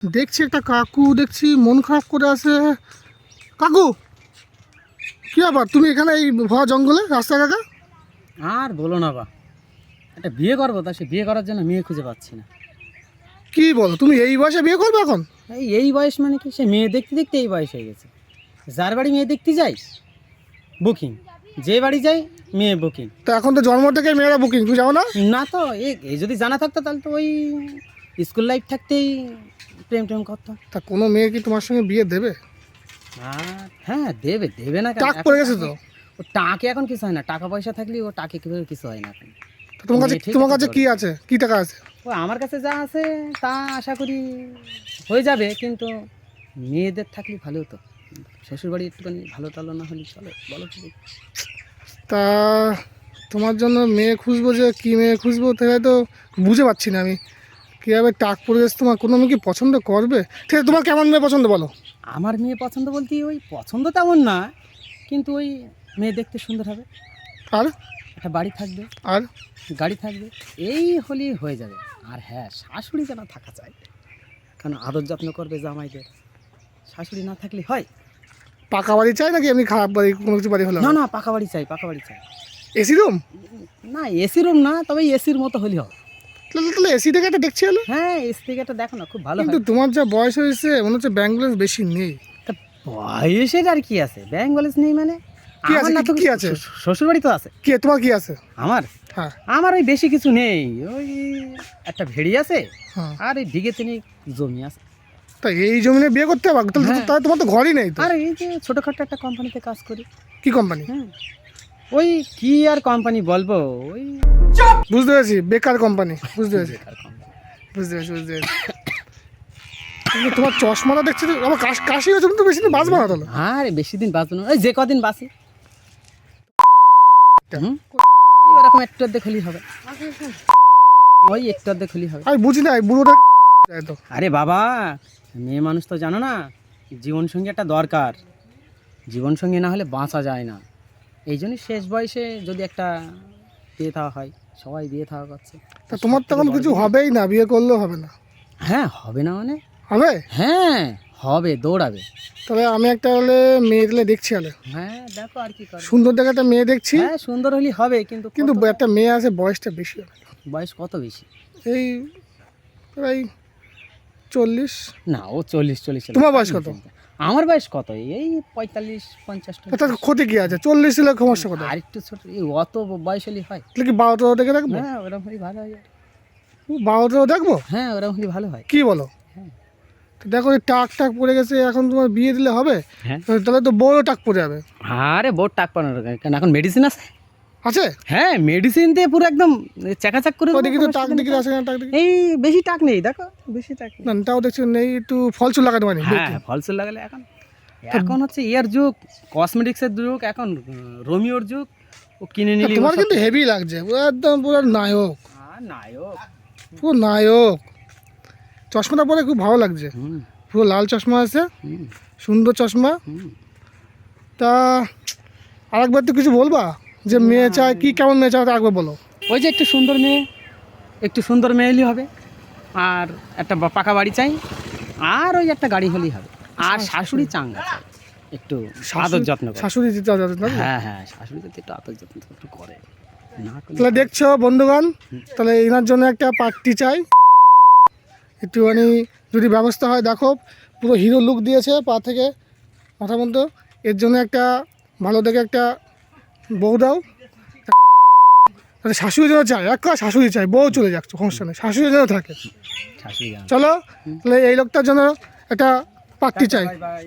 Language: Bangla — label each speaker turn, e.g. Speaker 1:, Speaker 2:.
Speaker 1: দেখছি একটা কাকু, দেখছি মন খারাপ করে আছে। কাকু কি ব্যাপার, তুমি এখানে এই ভরা জঙ্গলে রাস্তা কাকা?
Speaker 2: আর বলো না বা, একটা বিয়ে করবো, তা সে বিয়ে করার জন্য মেয়ে খুঁজে পাচ্ছি না।
Speaker 1: কি বলো, তুমি এই বয়সে বিয়ে করবে এখন?
Speaker 2: এই বয়স মানে কি, সে মেয়ে দেখতে দেখতে এই বয়স হয়ে গেছে। যার বাড়ি মেয়ে দেখতে যাই বুকিং, যে বাড়ি যাই মেয়ে বুকিং।
Speaker 1: তো এখন তো জন্ম থেকে মেয়েরা বুকিং, তুমি যাও না?
Speaker 2: না তো এই যদি জানা থাকতো তাহলে তো ওই স্কুল লাইফ থাকতেই প্রেম টেম করতাম।
Speaker 1: তা কোনো মেয়ে কি তোমার সঙ্গে বিয়ে দেবে?
Speaker 2: আর হ্যাঁ, দেবে দেবে না কেন?
Speaker 1: টাক পড়ে গেছে তো।
Speaker 2: ও টাকে এখন কিছু হয় না, টাকা পয়সা থাকলে ও টাকে কিভাবে কিছু হয় না এখন।
Speaker 1: তো তোমার কাছে কি আছে, কি টাকা আছে?
Speaker 2: ও আমার কাছে যা আছে তা আশা করি হয়ে যাবে, কিন্তু মেয়েদের থাকলে ভালো হতো। শ্বশুরবাড়ি একটুখানি ভালো টালো না হলে চলে, বলো কি?
Speaker 1: তা তোমার জন্য মেয়ে খুঁজবো, যে কি মেয়ে খুঁজবো তাই তো বুঝে পাচ্ছি না আমি। কীভাবে টাক পড়ে গেছে, তোমার কোনো মেয়ে কি পছন্দ করবে? ঠিক আছে, তোমার কেমন মেয়ে পছন্দ বলো?
Speaker 2: আমার মেয়ে পছন্দ বলতে ওই পছন্দ তেমন না, কিন্তু ওই মেয়ে দেখতে সুন্দর হবে,
Speaker 1: আর
Speaker 2: একটা বাড়ি থাকবে,
Speaker 1: আর
Speaker 2: গাড়ি থাকবে, এই হলেই হয়ে যাবে। আর হ্যাঁ, শাশুড়ি যেন থাকা চাই, কারণ আদর যত্ন করবে জামাইদের। শাশুড়ি না থাকলে হয়?
Speaker 1: পাকা বাড়ি চাই নাকি এমনি খারাপ বাড়ি, কোনো কিছু বাড়ি হলো?
Speaker 2: না না, পাকা বাড়ি চাই, পাকা বাড়ি চাই।
Speaker 1: AC room?
Speaker 2: না এসি রুম না, তবে এসির মতো হলে হবে।
Speaker 1: তাহলে এসি থেকে একটা দেখছি হলো।
Speaker 2: হ্যাঁ, এসি থেকে একটা দেখো না, খুব ভালো
Speaker 1: কিন্তু
Speaker 2: হয়।
Speaker 1: তোমার যা বয়স হয়েছে মনে হচ্ছে ব্যাংক ব্যালেন্স বেশি নেই।
Speaker 2: তা বয়সের আর কি আছে, ব্যাংক ব্যালেন্স নেই মানে?
Speaker 1: কি আছে,
Speaker 2: আমার না তো
Speaker 1: কি আছে?
Speaker 2: শ্বশুর বাড়ি তো আছে।
Speaker 1: কি তোমার কি আছে?
Speaker 2: আমার
Speaker 1: হ্যাঁ
Speaker 2: আমার ওই বেশি কিছু নেই, ওই একটা ভেড়ি আছে
Speaker 1: হ্যাঁ।
Speaker 2: আর এই বিঘে তিনি জমি আছে।
Speaker 1: তা এই জমিনে বিয়ে করতে হবে?
Speaker 2: হ্যাঁ।
Speaker 1: তাহলে তোমার তো ঘরই নেই তো।
Speaker 2: আর এই যে ছোটোখাটো একটা কোম্পানিতে কাজ করি।
Speaker 1: কি কোম্পানি?
Speaker 2: হ্যাঁ, ওই কি আর কোম্পানি বলবো, ওই
Speaker 1: বুঝতে পেরেছি, বেকার কোম্পানি। বুঝতে পেরেছি,
Speaker 2: বেকার কোম্পানি।
Speaker 1: বুঝতে পেরেছি, বুঝতে পেরেছি। কিন্তু তোমার চশমাটা দেখছি তো, আমার কাশি হয়েছে, তুমি তো বেশি দিন বাঁচবে না তাহলে।
Speaker 2: আর বেশি দিন বাঁচবো না, ওই যে কদিন বাঁচি। হুম, ওই ওরকম একটু অর্ধেক হলেই হবে, ওই একটু অর্ধেক হলেই হবে।
Speaker 1: আমি বুঝি না, এই বুড়োটা তো।
Speaker 2: আরে বাবা, মেয়ে মানুষ তো জানো না, জীবনসঙ্গী একটা দরকার। জীবনসঙ্গী না হলে বাঁচা যায় না। এই জন্যই শেষ বয়সে যদি একটা বিয়ে থাওয়া হয়, সবাই বিয়ে থাওয়া করছে।
Speaker 1: তা তোমার তো এখন কিছু হবেই না, বিয়ে করলেও হবে না।
Speaker 2: হ্যাঁ, হবে না মানে?
Speaker 1: হবে?
Speaker 2: হ্যাঁ হবে, দৌড়াবে।
Speaker 1: তবে আমি একটা হলে মেয়ে দিলে দেখছি হলে।
Speaker 2: হ্যাঁ দেখো আর কি করে।
Speaker 1: সুন্দর দেখে একটা মেয়ে দেখছি।
Speaker 2: হ্যাঁ, সুন্দর হলেই হবে, কিন্তু
Speaker 1: কিন্তু একটা মেয়ে আছে, বয়সটা বেশি হবে।
Speaker 2: বয়স কত বেশি?
Speaker 1: এই প্রায় 40।
Speaker 2: না, ও 40
Speaker 1: তোমার বয়স কত?
Speaker 2: আমার বয়স কত? এই 45-50।
Speaker 1: তার ক্ষতি কি আছে? 40 হলে সমস্যা কত?
Speaker 2: আর একটু ছোট, এই অত বয়স হলেই হয়।
Speaker 1: তাহলে কি 12-13 দেখে রাখবো?
Speaker 2: হ্যাঁ, ওরকম হলেই ভালো হয়।
Speaker 1: 12-13 দেখবো?
Speaker 2: হ্যাঁ, ওরকম হলেই ভালো হয়।
Speaker 1: কি বলো?
Speaker 2: হ্যাঁ।
Speaker 1: তো দেখো, এই টাক টাক পড়ে গেছে, এখন তোমার বিয়ে দিলে হবে?
Speaker 2: হ্যাঁ,
Speaker 1: তাহলে তো বড় টাক পড়ে যাবে।
Speaker 2: আরে বোর্ড টাক পানোর কেন, এখন মেডিসিন আছে।
Speaker 1: আছে?
Speaker 2: হ্যাঁ, মেডিসিন দিয়ে পুরো একদম চাকাচাক করে দেবো,
Speaker 1: দেখি তো
Speaker 2: কোনো
Speaker 1: টাক
Speaker 2: অসুবিধা
Speaker 1: দেখি,
Speaker 2: নেই।
Speaker 1: আছে না টাক দেখি?
Speaker 2: এই বেশি টাক নেই, দেখো বেশি টাক নেই।
Speaker 1: না তাও দেখছি নেই, একটু ফল চুল লাগাতে পারি।
Speaker 2: হ্যাঁ, ফলসেল লাগালে এখন এখন হচ্ছে ইয়ার যুগ, কসমেটিক্সের যুগ, এখন রোমিওর যুগ। ও কিনে নিলি।
Speaker 1: তোমার কিন্তু হেভি লাগছে, পুরো একদম পুরো নায়ক,
Speaker 2: নায়ক।
Speaker 1: পুরো নায়ক। চশমাটা পরে খুব ভালো লাগছে,
Speaker 2: হুম,
Speaker 1: পুরো লাল চশমা আছে,
Speaker 2: হুম,
Speaker 1: সুন্দর চশমা।
Speaker 2: হুম।
Speaker 1: তা আরেকবার তো কিছু বলবা, যে মেয়ে চায় কি, কেমন মেয়ে চায়, তা একবার বলো।
Speaker 2: ওই যে একটু সুন্দর মেয়ে, একটু সুন্দর মেয়ে হলেই হবে, আর একটা পাকা বাড়ি চাই, আর ওই একটা গাড়ি হলেই হবে, আর শাশুড়ি চাঙ্গা চাই, একটু আদর যত্ন করে।
Speaker 1: শাশুড়ি দিতে হবে না?
Speaker 2: হ্যাঁ হ্যাঁ, শাশুড়ি যদি একটু আদর যত্ন একটু করে, না করলে
Speaker 1: তাহলে দেখছো বন্ধুগণ, তাহলে এনার জন্য একটা পার্টি চাই। একটুখানি যদি ব্যবস্থা হয়, দেখো পুরো হিরো লুক দিয়েছে পা থেকে মাথা পর্যন্ত। এর জন্য একটা ভালো দেখে একটা বউ দাও। তাহলে শাশুড়ি যেন চাই, এক কথা শাশুড়ি চাই, বউ চলে যাচ্ছে সমস্যা নেই, শাশুড়ি যেন থাকে।
Speaker 2: শাশুড়ি জানে।
Speaker 1: চলো, তাহলে এই লোকটার জন্য একটা পার্টি চাই।
Speaker 2: Bye bye.